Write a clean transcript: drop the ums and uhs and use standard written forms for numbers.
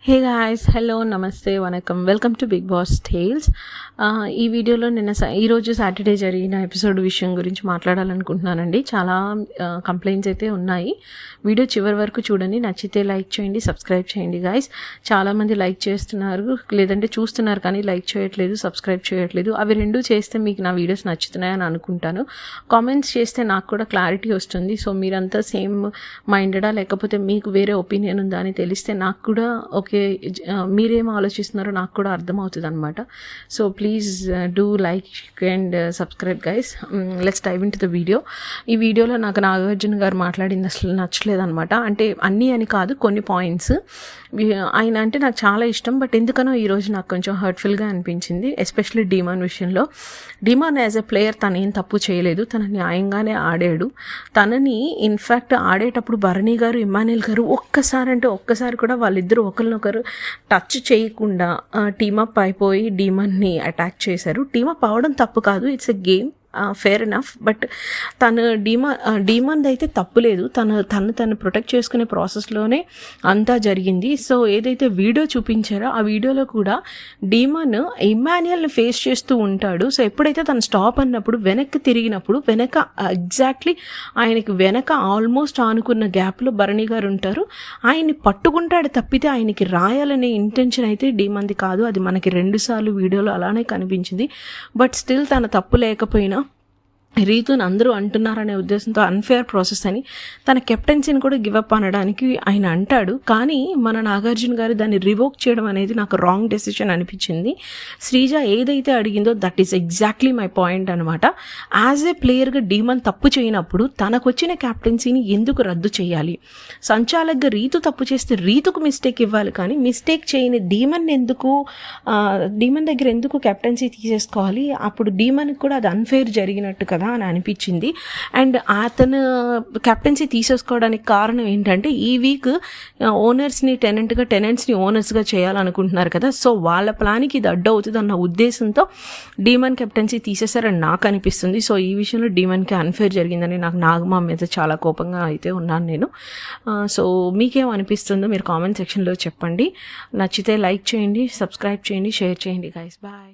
హే guys, hello, నమస్తే, వనకం, welcome to Bigg Boss Tales. ఈ వీడియోలో ఈరోజు సాటర్డే జరిగిన ఎపిసోడ్ విషయం గురించి మాట్లాడాలనుకుంటున్నానండి. చాలా కంప్లైంట్స్ అయితే ఉన్నాయి. వీడియో చివరి వరకు చూడండి, నచ్చితే లైక్ చేయండి, సబ్స్క్రైబ్ చేయండి గాయ్స్. చాలామంది లైక్ చేస్తున్నారు, లేదంటే చూస్తున్నారు కానీ లైక్ చేయట్లేదు, సబ్స్క్రైబ్ చేయట్లేదు. అవి రెండు చేస్తే మీకు నా వీడియోస్ నచ్చుతున్నాయని అనుకుంటాను. కామెంట్స్ చేస్తే నాకు కూడా క్లారిటీ వస్తుంది. సో మీరంతా సేమ్ మైండెడా లేకపోతే మీకు వేరే ఒపీనియన్ ఉందా అని తెలిస్తే నాకు కూడా ఓకే, మీరేం ఆలోచిస్తున్నారో నాకు కూడా అర్థమవుతుంది అనమాట. So please do like and subscribe guys. Let's dive into the video. ఈ వీడియోలో నాకు నాగార్జున గారు మాట్లాడింది అసలు నచ్చలేదు అనమాట. అంటే అన్నీ అని కాదు, కొన్ని పాయింట్స్. ఆయన అంటే నాకు చాలా ఇష్టం, బట్ ఎందుకనో ఈరోజు నాకు కొంచెం హర్ట్ఫుల్గా అనిపించింది, ఎస్పెషల్లీ డీమాన్ విషయంలో. డీమాన్ యాజ్ ఎ ప్లేయర్ తను ఏం తప్పు చేయలేదు, తన న్యాయంగానే ఆడాడు. తనని ఇన్ఫ్యాక్ట్ ఆడేటప్పుడు భరణి గారు, ఇమ్మాన్యుయల్ గారు ఒక్కసారి కూడా వాళ్ళిద్దరూ ఒకరినొకరు టచ్ చేయకుండా టీమప్ అయిపోయి డీమన్ని అటాక్ చేశారు. టీమప్ అవడం తప్పు కాదు, it's a game, fair enough. But తను డీమన్ అయితే తప్పులేదు, తను ప్రొటెక్ట్ చేసుకునే ప్రాసెస్లోనే అంతా జరిగింది. సో ఏదైతే వీడియో చూపించారో ఆ వీడియోలో కూడా డీమన్ ఇమ్మాన్యుయల్ని ఫేస్ చేస్తూ ఉంటాడు. సో ఎప్పుడైతే తను స్టాప్ అన్నప్పుడు వెనక్కి తిరిగినప్పుడు ఎగ్జాక్ట్లీ ఆయనకి వెనక ఆల్మోస్ట్ ఆనుకున్న గ్యాప్లో భరణి గారు ఉంటారు. ఆయన్ని పట్టుకుంటాడు తప్పితే ఆయనకి రాయాలనే ఇంటెన్షన్ అయితే డీమన్ది కాదు. అది మనకి 2 సార్లు వీడియోలో అలానే కనిపించింది. బట్ స్టిల్ తన తప్పు లేకపోయినా రీతుని అందరూ అంటున్నారనే ఉద్దేశంతో అన్ఫేర్ ప్రాసెస్ అని తన కెప్టెన్సీని కూడా గివప్ అనడానికి ఆయన అంటాడు. కానీ మన నాగార్జున గారు దాన్ని రివోక్ చేయడం అనేది నాకు రాంగ్ డెసిషన్ అనిపించింది. శ్రీజ ఏదైతే అడిగిందో that is exactly my point అనమాట. యాజ్ ఏ ప్లేయర్గా డీమన్ తప్పు చేయనప్పుడు తనకు వచ్చిన కెప్టెన్సీని ఎందుకు రద్దు చేయాలి? సంచాలకుగా రీతు తప్పు చేస్తే రీతుకు మిస్టేక్ ఇవ్వాలి, కానీ మిస్టేక్ చేయని డీమన్ దగ్గర ఎందుకు కెప్టెన్సీ తీసేసుకోవాలి? అప్పుడు డీమన్కి కూడా అది అన్ఫేర్ జరిగినట్టు కదా అని అనిపించింది. అండ్ అతను కెప్టెన్సీ తీసేసుకోవడానికి కారణం ఏంటంటే ఈ వీక్ ఓనర్స్ని టెనెంట్స్ని ఓనర్స్గా చేయాలనుకుంటున్నారు కదా. సో వాళ్ళ ప్లాన్కి ఇది అడ్డు అవుతుంది అన్న ఉద్దేశంతో డీమన్ కెప్టెన్సీ తీసేశారని నాకు అనిపిస్తుంది. సో ఈ విషయంలో డీమన్కి అన్ఫేర్ జరిగిందని నాకు నాగమా మీద చాలా కోపంగా అయితే ఉన్నాను నేను. సో మీకేం అనిపిస్తుందో మీరు కామెంట్ సెక్షన్లో చెప్పండి. నచ్చితే లైక్ చేయండి, సబ్స్క్రైబ్ చేయండి, షేర్ చేయండి గైస్. బాయ్.